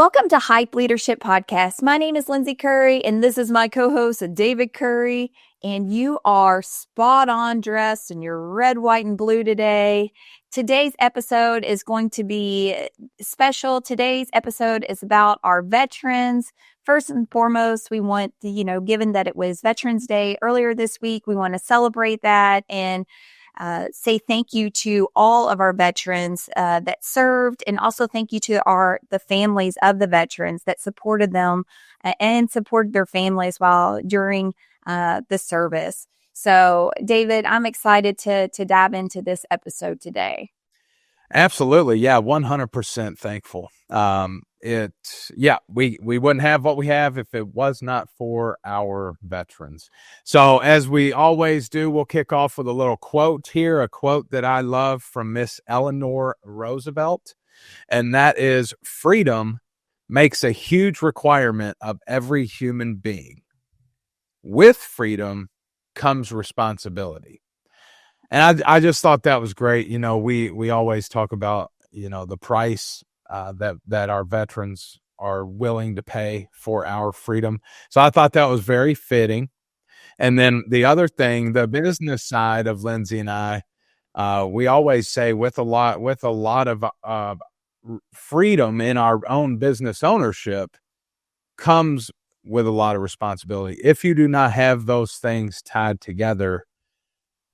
Welcome to HIPE Leadership Podcast. My name is Lindsey Curry, and this is my co-host, David Curry. And you are spot on dressed in your red, white, and blue today. Today's episode is going to be special. Today's episode is about our veterans. First and foremost, we want to, given that it was Veterans Day earlier this week, we want to celebrate that and say thank you to all of our veterans that served, and also thank you to the families of the veterans that supported them and supported their families during the service. So, David, I'm excited to dive into this episode today. Absolutely. Yeah. 100% thankful. We wouldn't have what we have if it was not for our veterans. So as we always do, we'll kick off with a little quote here, a quote that I love from Miss Eleanor Roosevelt. And that is, freedom makes a huge requirement of every human being. With freedom comes responsibility. And I just thought that was great. We always talk about, the price that our veterans are willing to pay for our freedom. So I thought that was very fitting. And then the other thing, the business side of Lindsey and I, we always say with a lot of freedom in our own business ownership comes with a lot of responsibility. If you do not have those things tied together,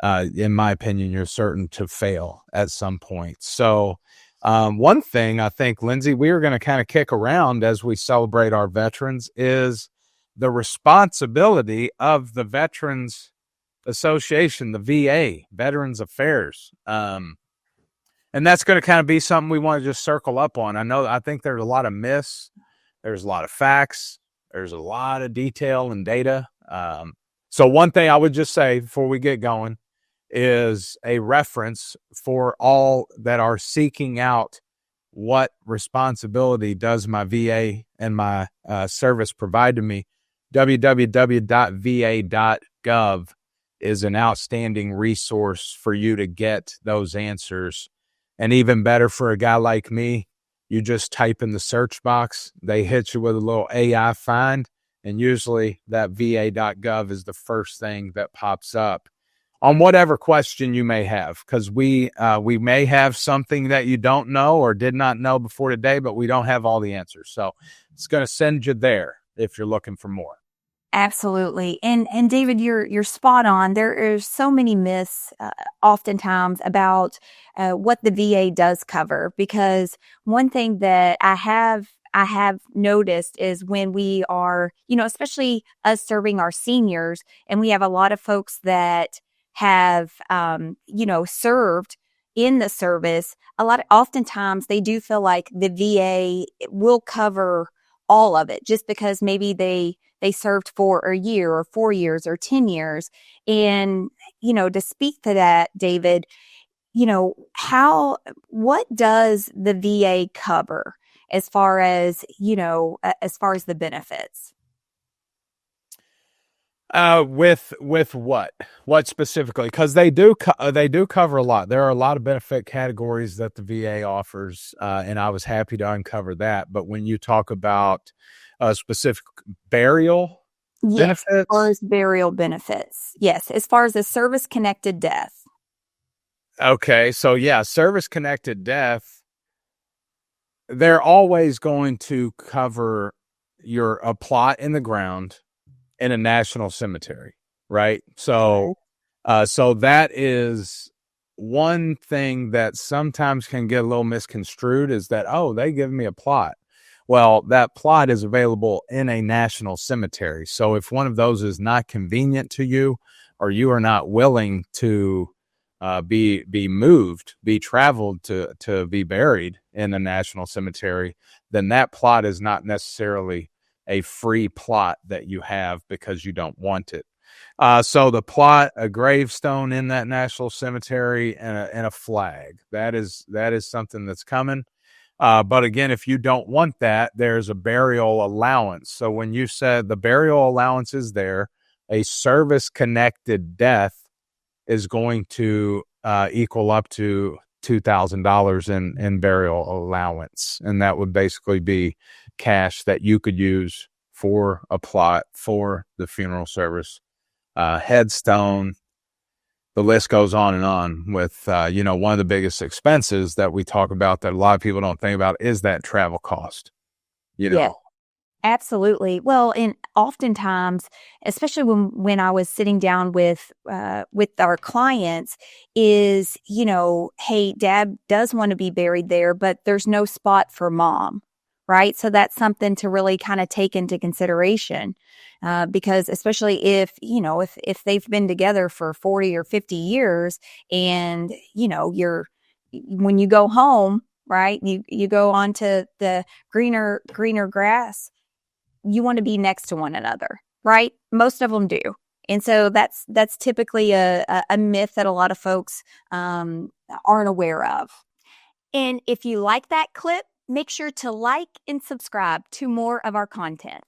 in my opinion, you're certain to fail at some point. So one thing I think, Lindsey, we are going to kind of kick around as we celebrate our veterans is the responsibility of the Veterans Association, the VA, Veterans Affairs. And that's going to kind of be something we want to just circle up on. I think there's a lot of myths. There's a lot of facts. There's a lot of detail and data. So one thing I would just say before we get going is a reference for all that are seeking out what responsibility does my VA and my service provide to me. www.va.gov is an outstanding resource for you to get those answers. And even better for a guy like me, you just type in the search box, they hit you with a little AI find, and usually that va.gov is the first thing that pops up on whatever question you may have, because we may have something that you don't know or did not know before today, but we don't have all the answers. So it's going to send you there if you're looking for more. Absolutely. And David, you're spot on. There are so many myths oftentimes about what the VA does cover, because one thing that I have noticed is when we are, especially us serving our seniors, and we have a lot of folks that have, served in the service, oftentimes they do feel like the VA will cover all of it just because maybe they served for a year or 4 years or 10 years. And, to speak to that, David, what does the VA cover as far as the benefits? With what specifically? Because they do cover a lot. There are a lot of benefit categories that the VA offers, and I was happy to uncover that. But when you talk about specific burial benefits, as far as burial benefits, yes, as far as the service-connected death. Okay, so yeah, service-connected death, they're always going to cover a plot in the ground in a national cemetery, right? So, so that is one thing that sometimes can get a little misconstrued, is that, they give me a plot. Well, that plot is available in a national cemetery. So if one of those is not convenient to you, or you are not willing to be traveled to be buried in a national cemetery, then that plot is not necessarily a free plot that you have because you don't want it. So the plot, a gravestone in that national cemetery, and a flag, that is something that's coming. But again, if you don't want that, there's a burial allowance. So when you said the burial allowance is there, a service-connected death is going to equal up to $2,000 in burial allowance. And that would basically be cash that you could use for a plot, for the funeral service, headstone. The list goes on and on with, one of the biggest expenses that we talk about that a lot of people don't think about is that travel cost. Yeah, absolutely. Well, and oftentimes, especially when I was sitting down with our clients, is, hey, Dad does want to be buried there, but there's no spot for Mom, right? So that's something to really kind of take into consideration, because especially if they've been together for 40 or 50 years, and when you go home, right, you go on to the greener grass, you want to be next to one another, right? Most of them do. And so that's typically a myth that a lot of folks aren't aware of. And if you like that clip, make sure to like and subscribe to more of our content.